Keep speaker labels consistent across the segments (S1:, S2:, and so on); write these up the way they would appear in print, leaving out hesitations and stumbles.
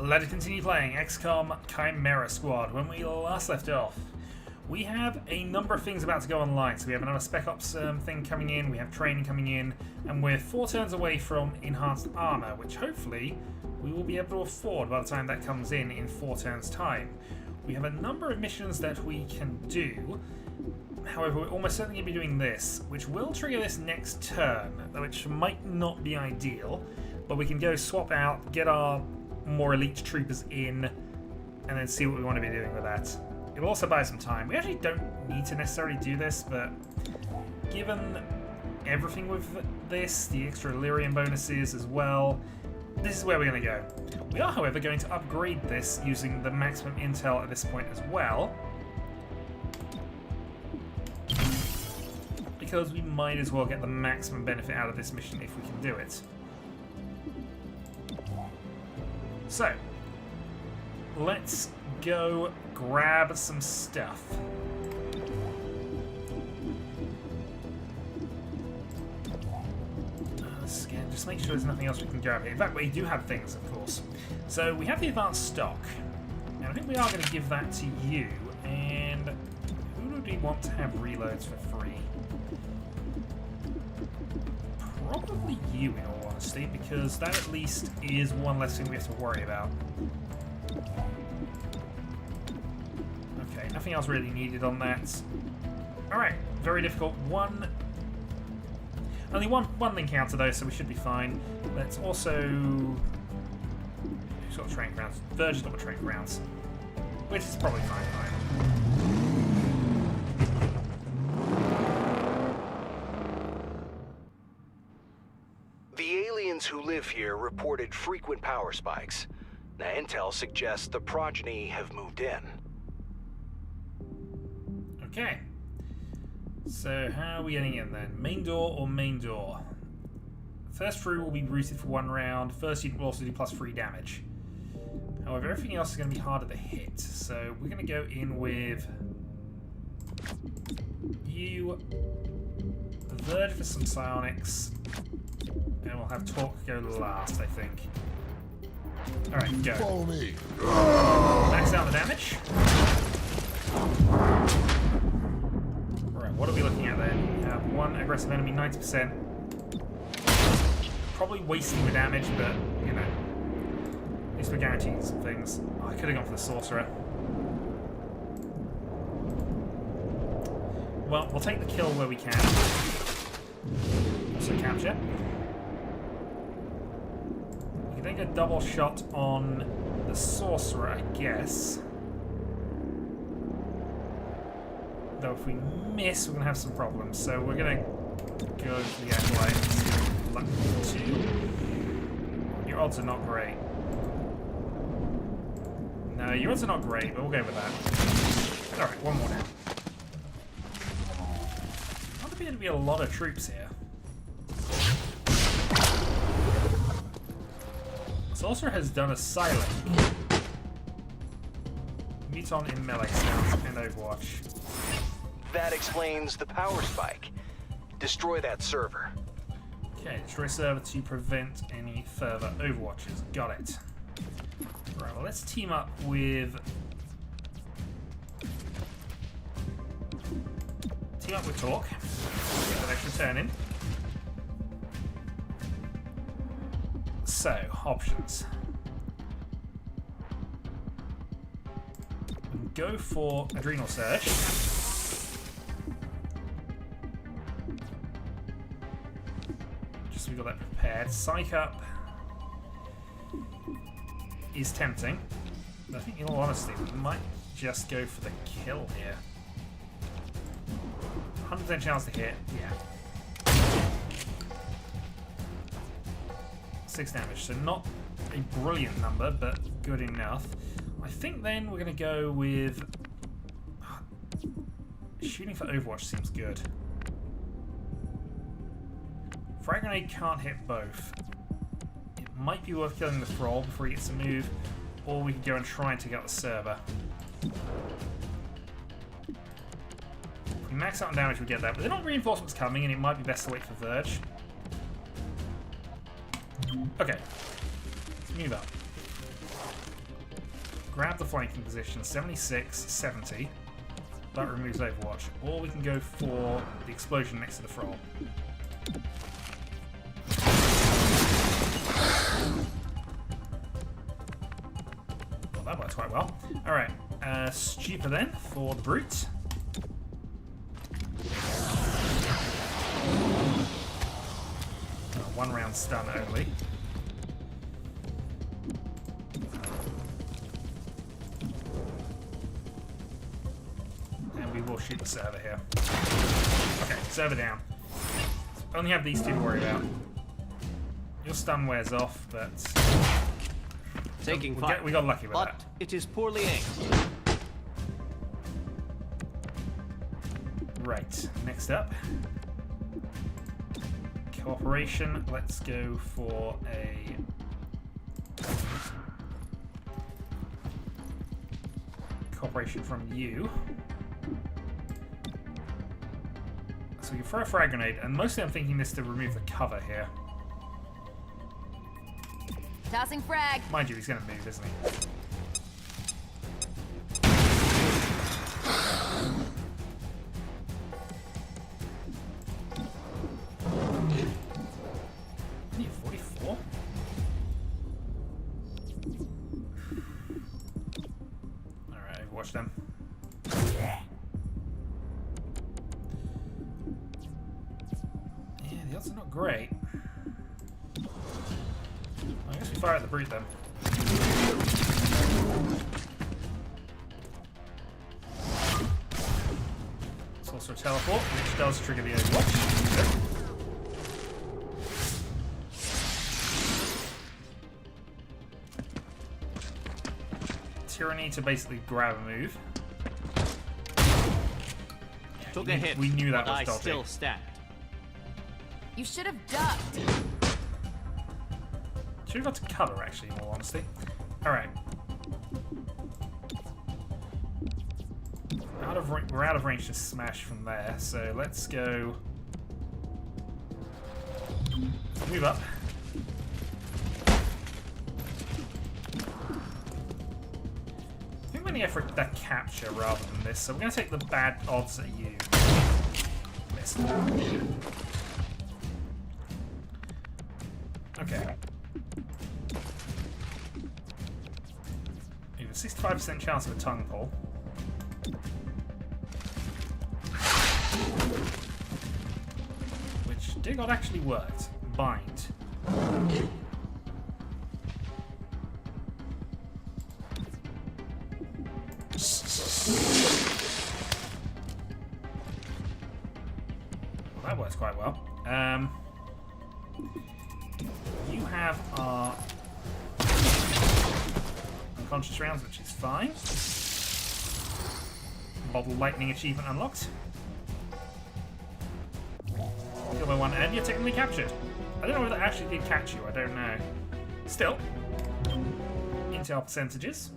S1: Let's continue playing Xcom Chimera Squad. When we last left off, we have a number of things about to go online. So we have another Spec Ops thing coming in, we have training coming in, and we're 4 turns away from enhanced armor, which hopefully we will be able to afford by the time that comes in 4 turns' time. We have a number of missions that we can do. However, we're almost certainly going to be doing this, which will trigger this next turn, which might not be ideal, but we can go swap out, get our more elite troopers in, and then see what we want to be doing with that. It'll also buy some time. We actually don't need to necessarily do this, but given everything with this, the extra Illyrian bonuses as well, this is where we're going to go. We are, however, going to upgrade this using the maximum intel at this point as well, because we might as well get the maximum benefit out of this mission if we can do it. So, let's go grab some stuff. Again, just make sure there's nothing else we can grab here. In fact, we do have things, of course. So, we have the advanced stock. And I think we are going to give that to you. And who do we want to have reloads for free? Probably you, in all honesty, because that at least is one less thing we have to worry about. Okay, nothing else really needed on that. Alright, very difficult. Only one encounter though, so we should be fine. Let's also... Who's got training grounds? Verge's got the training grounds. Which is probably fine.
S2: Who live here reported frequent power spikes. Now, intel suggests the progeny have moved in.
S1: Okay. So, how are we getting in then? Main door or main door? First through will be routed for 1 round. First unit will also do +3 damage. However, everything else is going to be harder to hit. So, we're going to go in with you, Verge for some psionics. And we'll have Talk go last, I think. Alright, go.
S3: Follow me.
S1: Max out the damage. Right, what are we looking at then? We have 1 aggressive enemy, 90%. Probably wasting the damage, but, you know. At least we're guaranteeing some things. Oh, I could have gone for the Sorcerer. Well, we'll take the kill where we can. Also capture. We can then get a double shot on the Sorcerer, I guess. Though if we miss, we're going to have some problems. So we're going to go for the Acolyte. Luck 2. Your odds are not great. No, your odds are not great, but we'll go with that. Alright, one more now. Not appear to be a lot of troops here. Sorcerer has done a silent. Muton in melee sounds and Overwatch.
S2: That explains the power spike. Destroy that server.
S1: Okay, destroy server to prevent any further Overwatches. Got it. Right, well, let's team up with... Talk. Get that extra turn in. So, options. Go for Adrenal Surge. Just so we got that prepared. Psych Up is tempting. But I think, in all honesty, we might just go for the kill here. 100% chance to hit, yeah. 6 damage, so not a brilliant number, but good enough. I think then we're going to go with... Shooting for Overwatch seems good. Frag Grenade can't hit both. It might be worth killing the Thrall before he gets a move, or we could go and try and take out the server. If we max out on damage, we get that, but they're not reinforcements coming, and it might be best to wait for Verge. Okay, let's move up. grab the flanking position, 76, 70. That removes Overwatch. Or we can go for the explosion next to the frog. Well, that works quite well. Alright, Stupor then for the brute. One round stun only. And we will shoot the server here. Okay, server down. Only have these two to worry about. Your stun wears off, but
S3: Taking fire.
S1: We got lucky with
S3: But
S1: that.
S3: it is poorly aimed.
S1: Right, next up. Cooperation. Let's go for a cooperation from you. So we can throw a frag grenade, and mostly I'm thinking this to remove the cover here.
S4: Tossing frag.
S1: Mind you, he's going to move, isn't he? Are you 44? Alright, watch them. Yeah, the odds are not great. I guess we fire at the brute then. It's also a teleport, which does trigger the Overwatch. Good. Tyranny to basically grab a move.
S3: Took a hit.
S1: We knew that
S3: but
S1: was
S3: I
S1: dodgy.
S3: still stand.
S4: You should have ducked.
S1: Should have got to cover, actually, in all honesty. Alright. We're out of range to smash from there, so let's go. Move up. I think we're going to go for that capture rather than this, so we're going to take the bad odds at you. Missed. Okay. We have a 65% chance of a tongue pull. Which dear God actually worked. Bind. Well, that works quite well. You have our unconscious rounds, which is fine. Bottle lightning achievement unlocked. Kill by one, and you're technically captured. I don't know whether that actually did catch you, I don't know. Still. Intel percentages.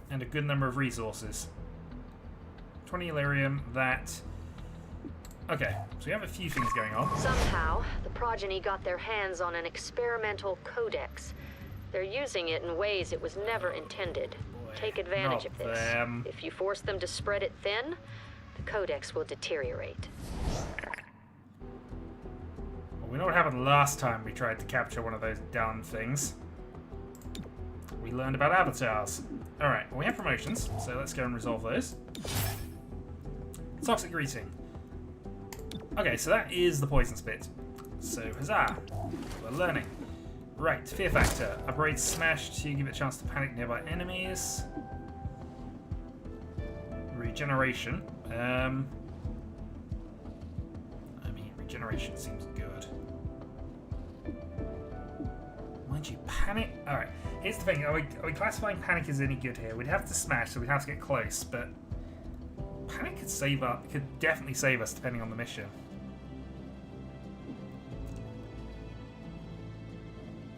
S1: And a good number of resources. 20 Illyrium, that. Okay, so we have a few things going on.
S5: Somehow, the progeny got their hands on an experimental codex. They're using it in ways it was never intended. Take advantage of this.
S1: Them.
S5: If you force them to spread it thin, the codex will deteriorate.
S1: Well, we know what happened last time we tried to capture one of those darn things. We learned about avatars. Alright, well, we have promotions, so let's go and resolve those. Toxic greeting. Okay, so that is the poison spit. So, huzzah! We're learning. Right, fear factor. Upgrade smash to give it a chance to panic nearby enemies. Regeneration. I mean, regeneration seems good. Mind you, panic. Alright, here's the thing. Are we classifying panic as any good here? We'd have to smash, so we'd have to get close, but panic could save us. Could definitely save us depending on the mission.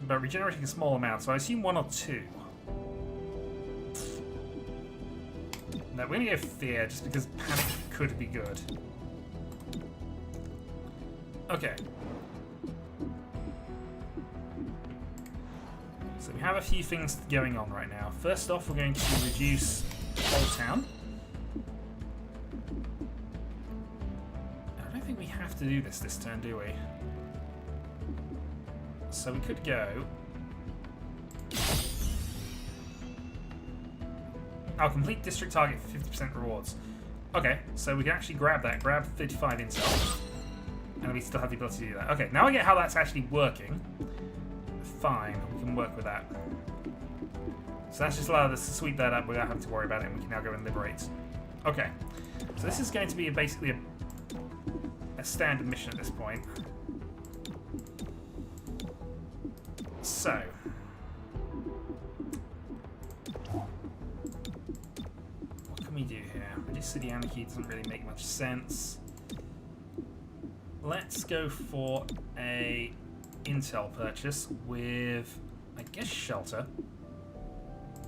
S1: But regenerating a small amount, so I assume 1 or 2. No, we're gonna go fear just because panic could be good. So we have a few things going on right now. First off, we're going to reduce Old Town. I don't think we have to do this turn, do we? So we could go... I'll complete district target for 50% rewards. Okay, so we can actually grab that. Grab 35 intel. And we still have the ability to do that. Okay, now I get how that's actually working. Fine, we can work with that. So that's just allowed us to sweep that up without having to worry about it, and we can now go and liberate. Okay, so this is going to be basically a standard mission at this point. So... what can we do here? Reduce City Anarchy doesn't really make much sense. Let's go for a intel purchase with, I guess, shelter.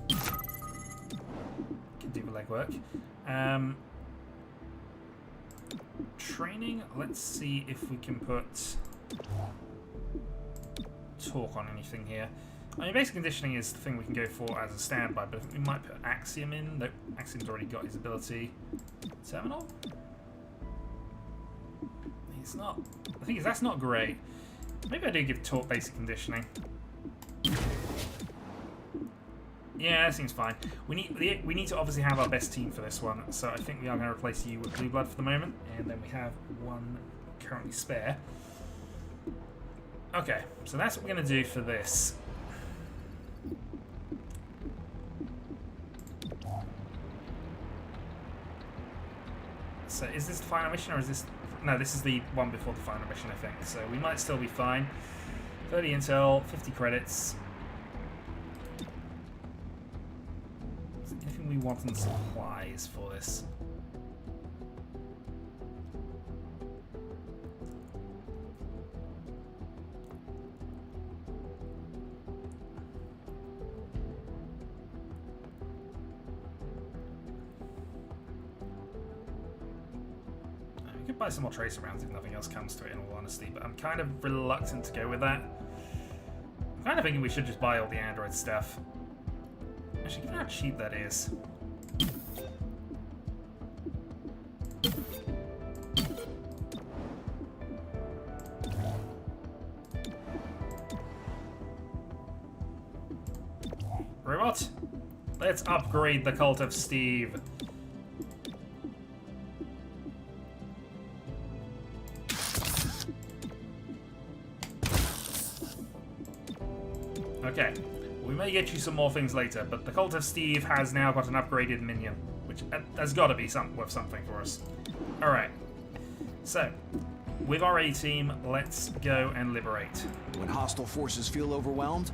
S1: Can do the legwork. Training, let's see if we can put talk on anything here. I mean, basic conditioning is the thing we can go for as a standby, but we might put Axiom in. Nope, Axiom's already got his ability. Terminal? It's not. The thing is, that's not great. Maybe I do give talk basic conditioning. Yeah, that seems fine. We need to obviously have our best team for this one, so I think we are going to replace you with Blue Blood for the moment, and then we have one currently spare. Okay, so that's what we're going to do for this. So is this the final mission, or is this... No, this is the one before the final mission, I think. So we might still be fine. 30 intel, 50 credits. Is there anything we want in supplies for this? Buy some more tracer rounds if nothing else comes to it, in all honesty, but I'm kind of reluctant to go with that. I'm kind of thinking we should just buy all the Android stuff. Actually, given how cheap that is. Robot, let's upgrade the Cult of Steve. Okay, we may get you some more things later, but the Cult of Steve has now got an upgraded minion, which has got to be worth something for us. Alright, so, with our A-team, let's go and liberate.
S6: When hostile forces feel overwhelmed,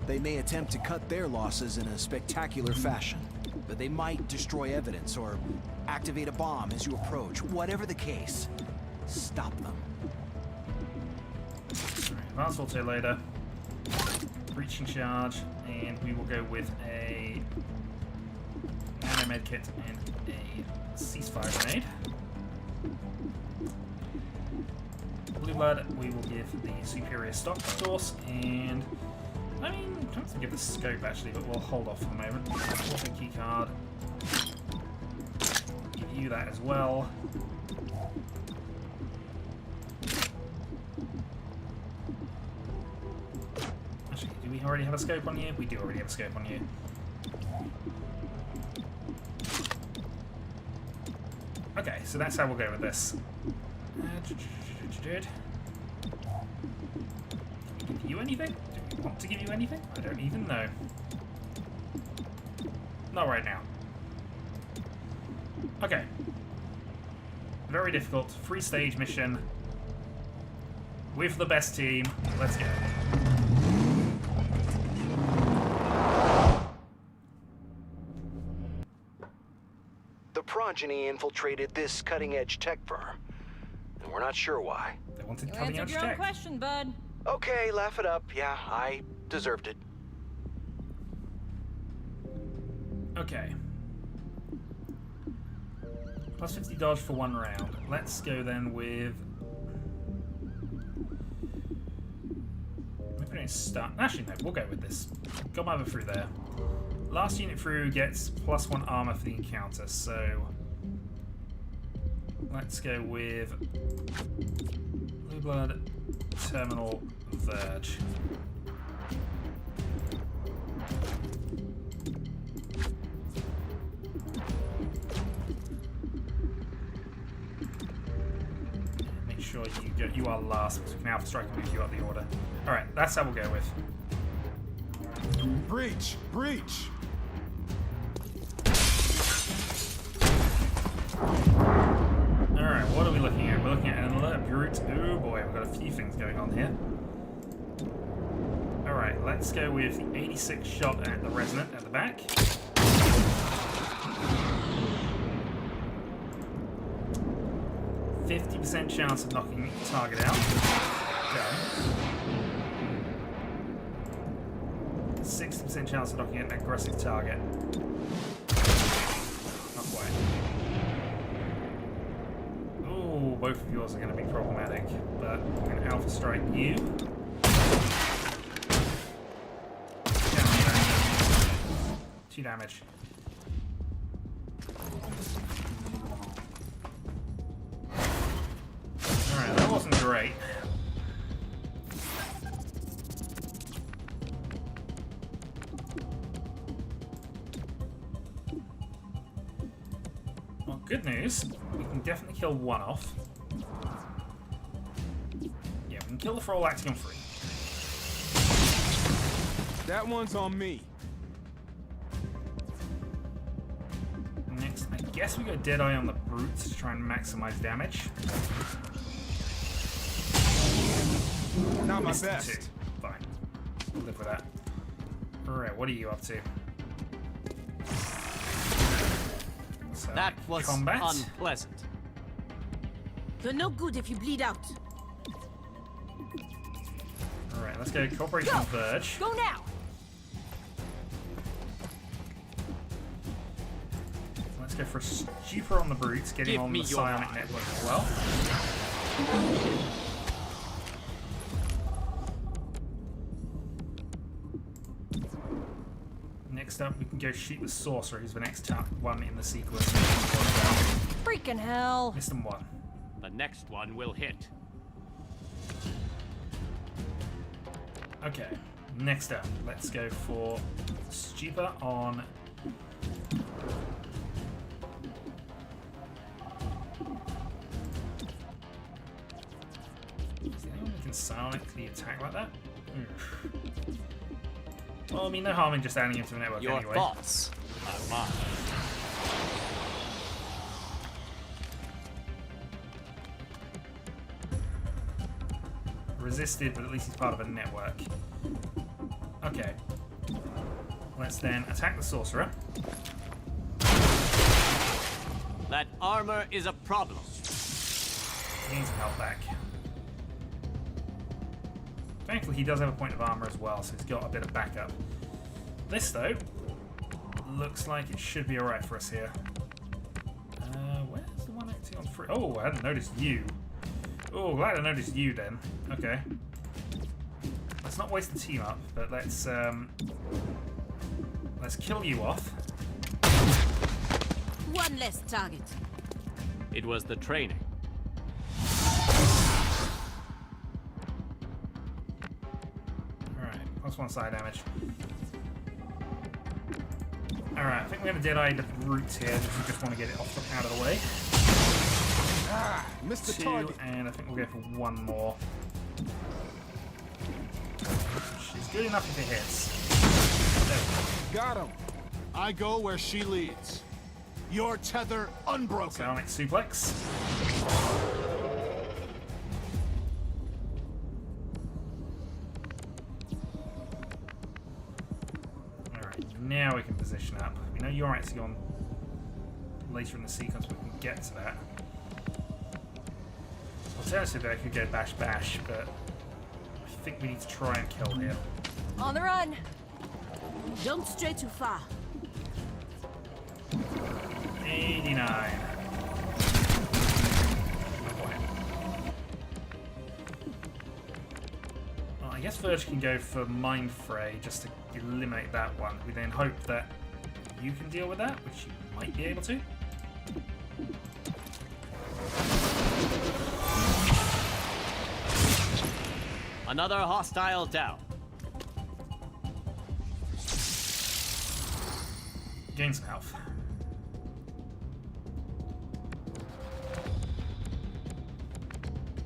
S6: they may attempt to cut their losses in a spectacular fashion. But they might destroy evidence or activate a bomb as you approach. Whatever the case, stop them.
S1: Advanced auto loader. Breaching charge, and we will go with a nano medkit and a ceasefire grenade. Blue blood, we will give the superior stock, of course, and I mean, I'm trying to give the scope actually, but we'll hold off for the moment. Auto key card. Give you that as well. Do we already have a scope on you? We do already have a scope on you. Okay, so that's how we'll go with this. Did we give you anything? Do we want to give you anything? I don't even know. Not right now. Okay. Very difficult. 3-stage mission. With the best team. Let's go.
S2: The progeny infiltrated this cutting-edge tech firm, and we're not sure why.
S1: They wanted
S7: You
S1: cutting
S7: answered
S1: edge
S7: your own
S1: tech.
S7: question, bud.
S2: Okay, laugh it up. Yeah, I deserved it.
S1: Okay. Plus 50 dodge for 1 round. Let's go then with... We're putting Okay, start. Actually, no, we'll go with this. Got my other through there. Last unit through gets +1 armor for the encounter, so let's go with Blue Blood Terminal Verge. Make sure you are last because we can Alpha Strike and move you up the order. Alright, that's how we'll go with.
S7: Breach! Breach!
S1: Alright, what are we looking at? We're looking at an alert brute. Oh boy, we've got a few things going on here. Alright, let's go with the 86 shot at the Resonant at the back. %50 chance of knocking the target out. Done. 60% chance of knocking an aggressive target. Not quite. Ooh, both of yours are going to be problematic, but I'm going to Alpha Strike you. Down, 2 damage. Alright, that wasn't great. Well, good news. We can definitely kill one off. Yeah, we can kill the Thrall acting on 3.
S7: That one's on me.
S1: Next, I guess we go Deadeye on the Brutes to try and maximize damage.
S7: Not my
S1: Missed the
S7: best.
S1: 2. Fine. We'll live with that. Alright, what are you up to? So,
S3: That was
S1: combat.
S3: unpleasant.
S8: You're no good if you bleed out.
S1: Alright, let's go Corporation Verge.
S8: Go now!
S1: Let's go for a Stupor on the Brutes, getting
S3: Give
S1: on
S3: me
S1: the
S3: your
S1: Psionic
S3: eye.
S1: network as well. Next up, we can go shoot the Sorcerer, who's the next one in the sequence.
S8: Freaking hell!
S1: Missed him 1.
S3: The next one will hit.
S1: Okay, next up, let's go for Stupor on... Is there anyone who can psionically attack like that? Well, I mean, no harm in just adding him to the network
S3: Your
S1: anyway.
S3: thoughts are mine.
S1: Resisted, but at least he's part of a network. Okay. Let's then attack the Sorcerer.
S3: That armor is a problem.
S1: He needs some help back. Thankfully, he does have a point of armor as well, so he's got a bit of backup. This, though, looks like it should be alright for us here. Where's the one acting on 3? Oh, I hadn't noticed you. Oh, glad I noticed you then. Okay. Let's not waste the team up, but let's kill you off.
S8: One less target.
S3: It was the training.
S1: Alright, +1 side damage. Alright, I think we're going to Deadeye the Brutes here, because we just want to get it out of the way.
S7: Ah, missed the
S1: 2,
S7: target.
S1: and I think we'll go for 1 more. She's good enough if it hits. There we
S7: Got him. I go where she leads. Your tether
S1: go.
S7: unbroken.
S1: Psionic Suplex. Alright, now we can position up. We know you're actually on later in the sequence, but we can get to that. Alternatively, I could go bash bash, but I think we need to try and kill here.
S8: On the run! Don't stray too far.
S1: 89. Not quite. Well, I guess Verge can go for Mind Fray just to eliminate that one. We then hope that you can deal with that, which you might be able to.
S3: Another hostile down.
S1: Gain some health.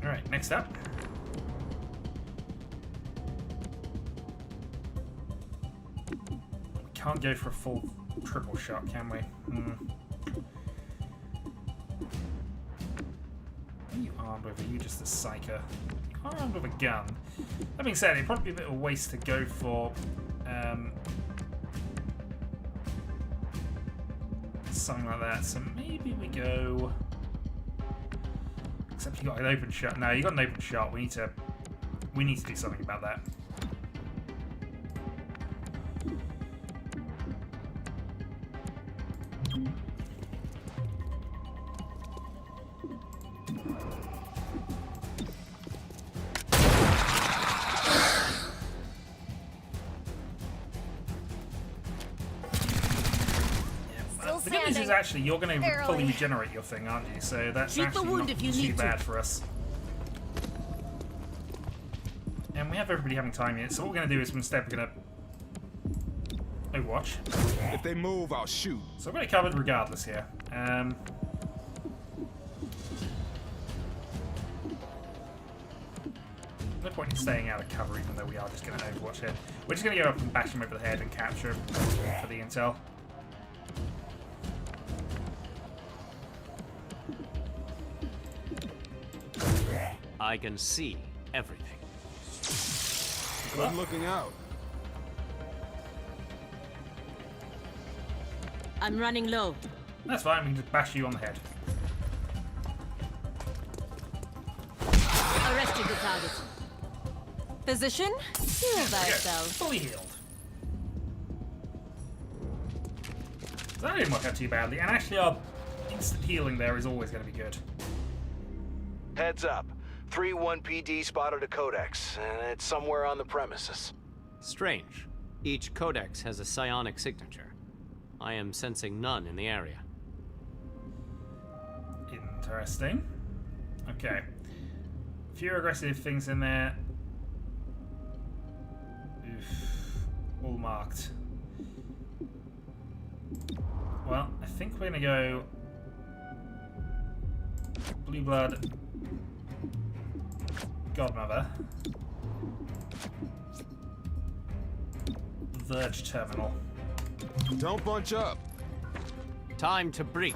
S1: Alright, next up. We can't go for a full triple shot, can we? Are you armed with? Are you just a psyker? You are armed with a gun. That being said, it'd probably be a bit of a waste to go for something like that. So maybe we go. Except you got an open shot. No, you got an open shot. We need to do something about that. The good news is actually you're going to fully regenerate your thing, aren't you? So that's actually not too bad for us. And we have everybody having time yet, so what we're going to do is instead we're going to Overwatch.
S7: If they move, I'll shoot.
S1: So I've got it covered regardless here. No point in staying out of cover even though we are just going to Overwatch here. We're just going to go up and bash him over the head and capture him for the intel.
S3: I can see everything.
S7: Good looking out.
S8: I'm running low.
S1: That's fine, we can just bash you on the head.
S8: Arrested the target. Position? Heal thyself.
S1: Fully healed. So that didn't work out too badly, and actually our instant healing there is always going to be good.
S2: Heads up. 3-1 PD spotted a codex, and it's somewhere on the premises.
S3: Strange. Each codex has a psionic signature. I am sensing none in the area.
S1: Interesting. Okay. A few aggressive things in there. Oof. All marked. Well, I think we're going to go Blue Blood, Godmother, Verge Terminal.
S7: Don't bunch up.
S3: Time to breach.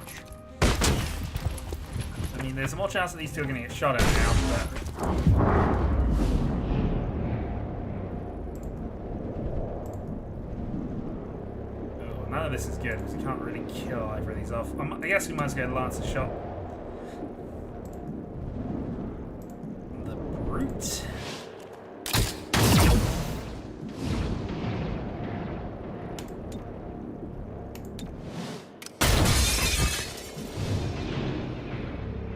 S1: I mean, there's more chance that these two are going to get shot at now, but... Oh, none of this is good, because we can't really kill either of these off. I guess we might as well get Lancer shot. The Brute.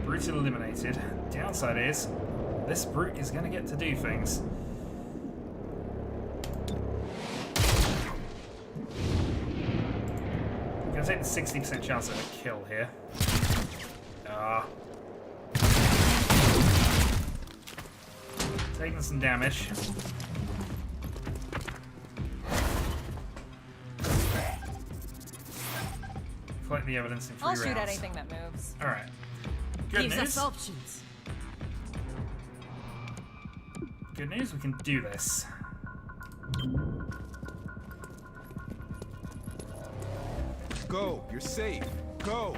S1: Brute eliminated. Downside is, this Brute is going to get to do things. I'm going to take the 60% chance of a kill here. Taking some damage. Collect the evidence in 3 rounds.
S9: I'll shoot at anything that moves.
S1: Alright. Good
S8: Gives
S1: news.
S8: us options.
S1: Good news, we can do this.
S7: Go. You're safe. Go.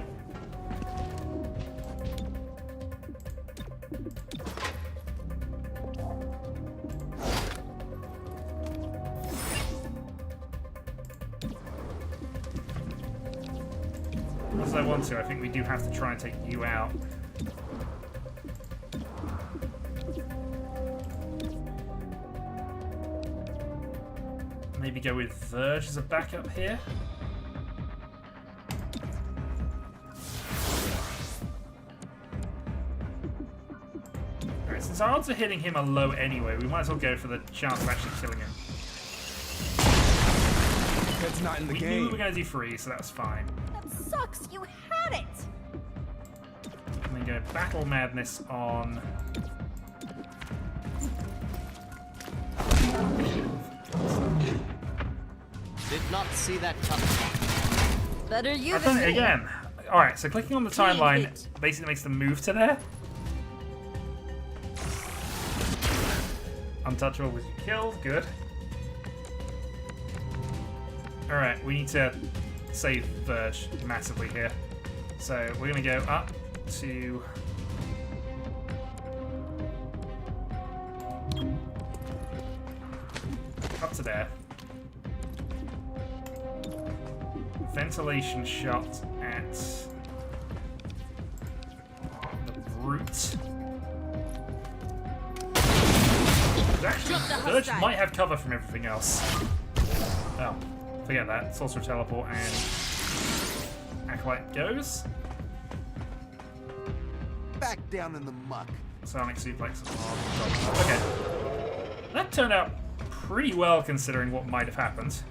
S1: As I want to, I think we do have to try and take you out. Maybe go with Verge as a backup here. Alright, since Since our odds of hitting him are low anyway, we might as well go for the chance of actually killing him.
S9: That's not in the
S1: We
S9: game.
S1: knew we were going to do freeze, so that's fine.
S8: That sucks. You had it.
S1: And then go Battle Madness on...
S3: Did not see that coming.
S8: Better you
S1: I've done
S8: than
S1: it
S8: me.
S1: again. Alright, so clicking on the timeline basically makes them move to there. Untouchable was killed, good. Alright, we need to save Verge massively here. So we're gonna go up to... up to there. Ventilation shot at the brute. Actually, Verge might have cover from everything else. Oh, forget that. Sorcerer teleport and Acolyte goes.
S6: Back down in the muck.
S1: Sonic suplex. Okay. That turned out pretty well considering what might have happened. So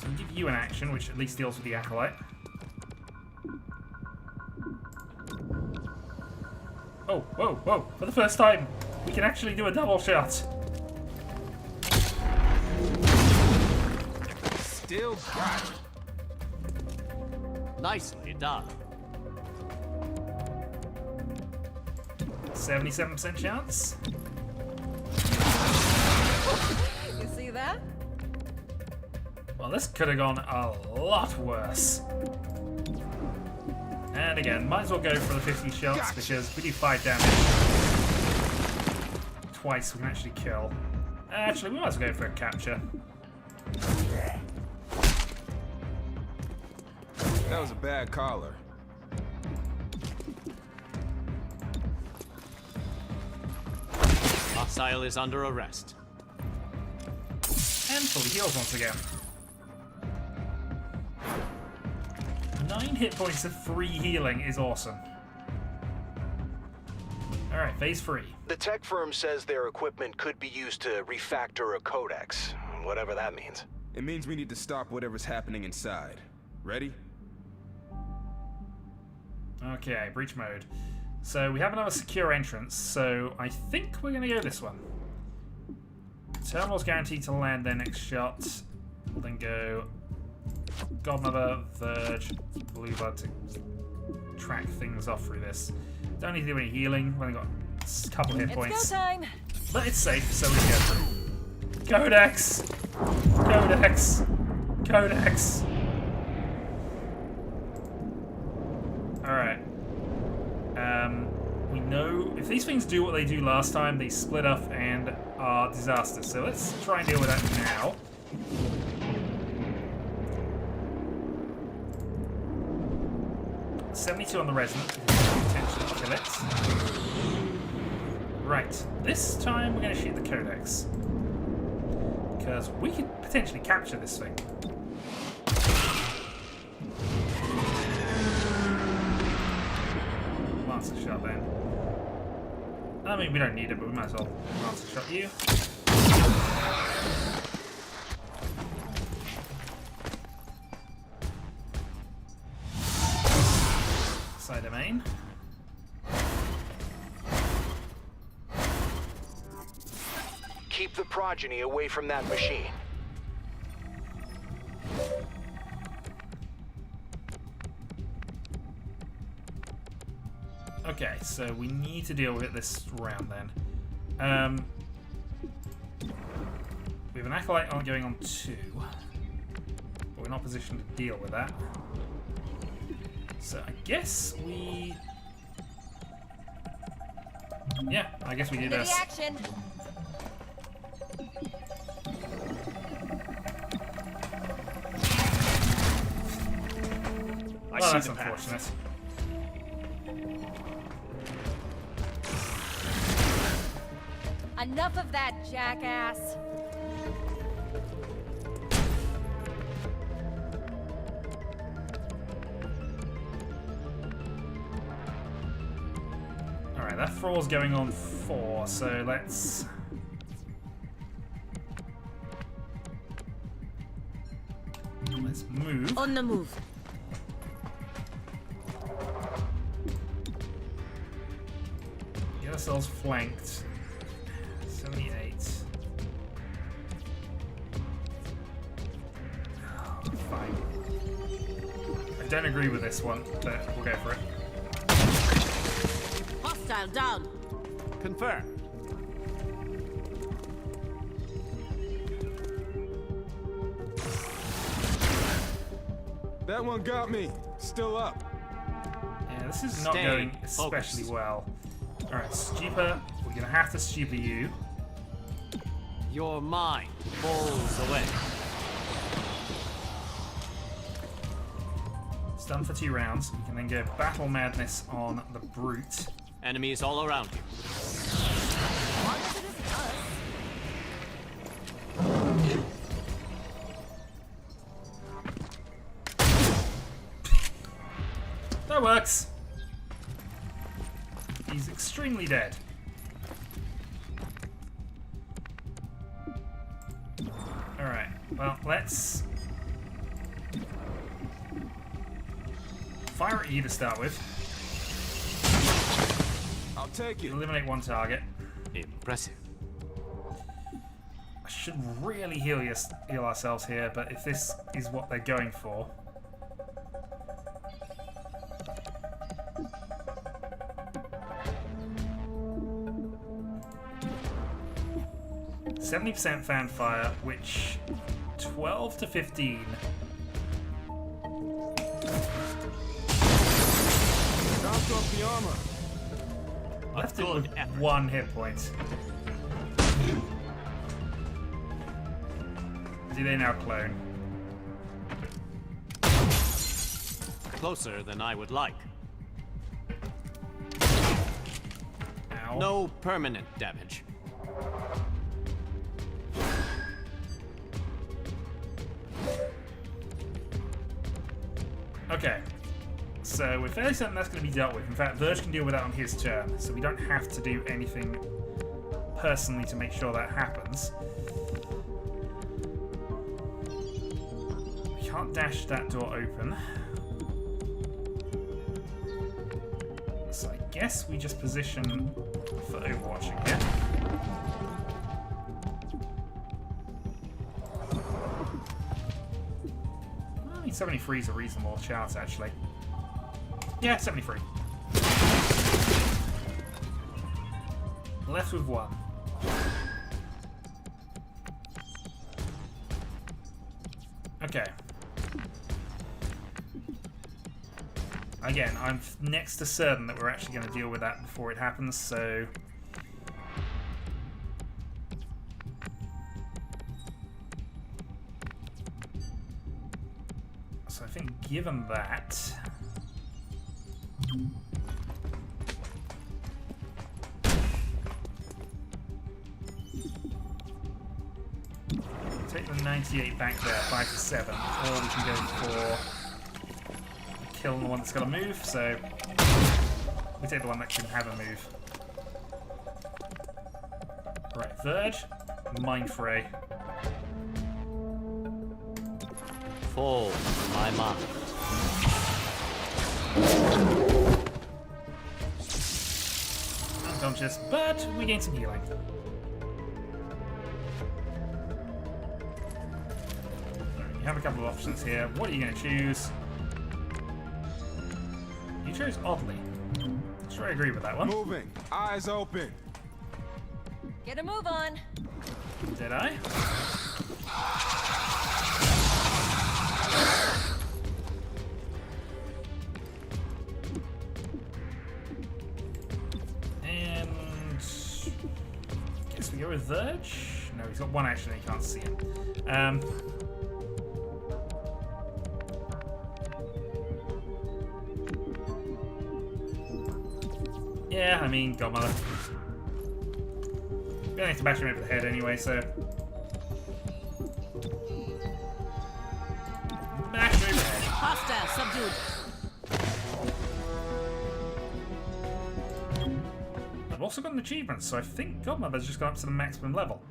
S1: we'll give you an action, which at least deals with the Acolyte. Oh, whoa, whoa. For the first time, we can actually do a double shot.
S9: Still got it.
S3: Nicely done.
S1: 77% chance.
S8: You see that?
S1: Well, this could have gone a lot worse. And again, might as well go for the 50 shots because we do 5 damage. Twice we can actually kill. Actually, we might as well go for a capture.
S9: That was a bad collar.
S3: Hostile is under arrest.
S1: And fully heals once again. 9 hit points of free healing is awesome. Alright, phase 3.
S2: The tech firm says their equipment could be used to refactor a codex, whatever that means.
S9: It means we need to stop whatever's happening inside. Ready?
S1: Okay, breach mode. So we have another secure entrance, so I think we're going to go this one. Terminal's guaranteed to land their next shot. We'll then go Godmother, Verge, Blueblood to track things off through this. Don't need to do any healing. We've only got a couple hit points.
S8: It's go time.
S1: But it's safe, so we go. Codex! Codex! Codex! Alright. We know if these things do what they do last time, they split up and are disasters. So let's try and deal with that now. $72 on the resonant, potentially kill it. Right, this time we're going to shoot the Codex. Because we could potentially capture this thing. Lancer shot then. I mean, we don't need it, but we might as well Lancer shot you. Side domain.
S2: Keep the progeny away from that machine.
S1: Okay, so we need to deal with it this round then. We have an Acolyte going on 2. But we're not positioned to deal with that. So I guess we... Yeah, I guess we do this.
S8: Action.
S1: Well, that's unfortunate.
S8: Enough of that, jackass.
S1: free-for-all is going on 4, so let's... Let's move.
S8: On the move.
S1: Get ourselves flanked. 78. Fine. I don't agree with this one, but we'll go for it.
S8: Hostile down.
S3: Confirm.
S9: That one got me. Still up.
S1: Yeah, this is not
S3: Stay
S1: going especially
S3: focused.
S1: well. Alright, Stupor, we're gonna have to Stupor you.
S3: Your mind falls away.
S1: It's done for 2 rounds. We can then go Battle Madness on the Brute.
S3: Enemies all around you.
S1: That works. He's extremely dead. Alright, well, let's fire at you to start with.
S9: I'll take it.
S1: Eliminate 1 target.
S3: Impressive.
S1: I should really heal ourselves here, but if this is what they're going for... 70% fanfire, which 12 to 15.
S9: Knocked off the armor.
S1: Left it
S3: good
S1: with
S3: effort.
S1: 1 hit point. Do they now clone?
S3: Closer than I would like.
S1: Ow.
S3: No permanent damage.
S1: Okay. So we're fairly certain that's going to be dealt with. In fact, Verge can deal with that on his turn, so we don't have to do anything personally to make sure that happens. We can't dash that door open. So I guess we just position for overwatching here. I think 73 is a reasonable chance, actually. Yeah, 73. Left with 1. Okay. Again, I'm next to certain that we're actually going to deal with that before it happens, so... So I think given that... Take the 98 back there, 5 to 7, or we can go for kill the one that's got a move, so we take the one that can have a move. Right, Verge, Mind Fray.
S3: Fall to my mind.
S1: Unconscious, but we gain some healing. Alright, you have a couple of options here. What are you going to choose? You chose oddly. Sure, I agree with that one.
S9: Moving. Eyes open.
S8: Get a move on.
S1: Did I? And guess we go with Verge. No, he's got 1 action and you can't see him. Yeah, I mean, Godmother. We don't have to bash him over the head anyway, so. Bash him over the head.
S8: Hostile subdued.
S1: I've also got an achievement, so I think Godmother's just gone up to the maximum level.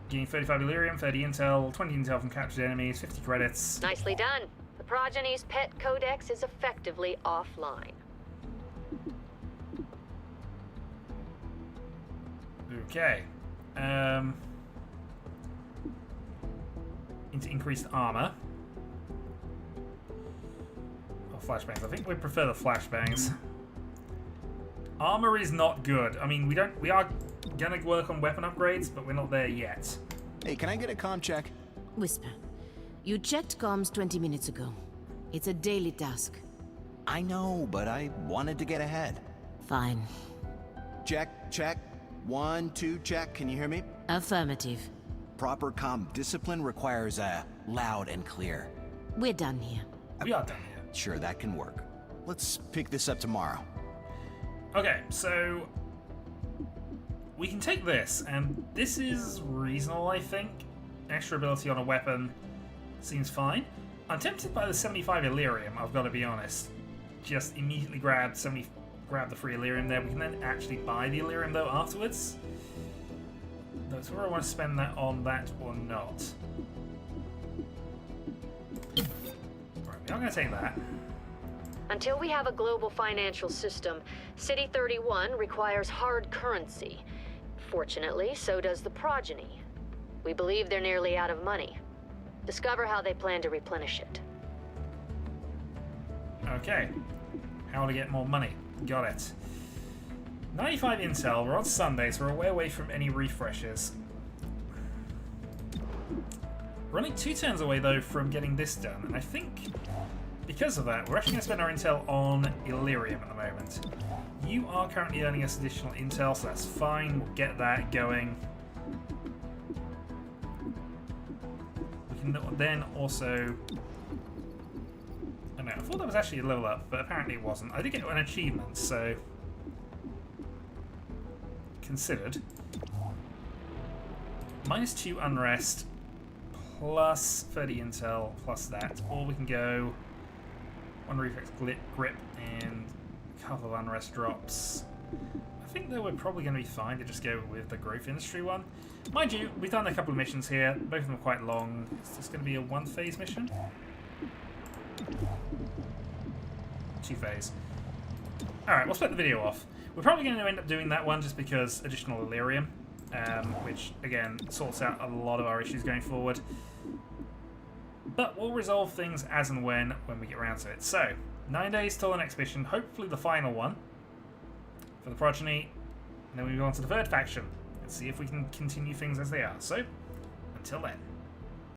S1: Gain 35 Illyrium, 30 intel, 20 intel from captured enemies, 50 credits.
S5: Nicely done. The Progeny's pet codex is effectively offline.
S1: Okay. Into increased armor. Or flashbangs. I think we prefer the flashbangs. Armor is not good. I mean, we are gonna work on weapon upgrades, but we're not there yet.
S6: Hey, can I get a comm check?
S10: Whisper. You checked comms 20 minutes ago. It's a daily task.
S6: I know, but I wanted to get ahead.
S10: Fine.
S6: Check, check. 1, 2, check. Can you hear me?
S10: Affirmative.
S6: Proper comm discipline requires loud and clear.
S10: We're done here.
S1: We are done here.
S6: Sure, that can work. Let's pick this up tomorrow.
S1: Okay, so we can take this, and this is reasonable, I think. Extra ability on a weapon seems fine. I'm tempted by the 75 Illyrium, I've got to be honest. Just immediately grab the free Illyrium there. We can then actually buy the Illyrium, though, afterwards. That's where I want to spend that on, that or not. Right, we are going to take that.
S5: Until we have a global financial system, City 31 requires hard currency. Fortunately, so does the Progeny. We believe they're nearly out of money. Discover how they plan to replenish it.
S1: Okay. How to get more money. Got it. 95 intel. We're on Sunday, so we're way away from any refreshes. We're only 2 turns away, though, from getting this done, and I think because of that, we're actually going to spend our intel on Illyrium at the moment. You are currently earning us additional intel, so that's fine. We'll get that going. We can then also... I don't know, I thought that was actually a level up, but apparently it wasn't. I did get an achievement, so... Considered. -2 unrest, plus 30 intel, plus that. Or we can go 1 reflex grip and a couple of unrest drops. I think that we're probably going to be fine to just go with the growth industry one. Mind you, we've done a couple of missions here. Both of them are quite long. Is this going to be a 1-phase mission? 2-phase. Alright, we'll split the video off. We're probably going to end up doing that one just because additional Illyrium, which, again, sorts out a lot of our issues going forward. But we'll resolve things as and when we get around to it. So, 9 days till the next mission, hopefully the final one for the Progeny, and then we move on to the third faction and see if we can continue things as they are. So, until then.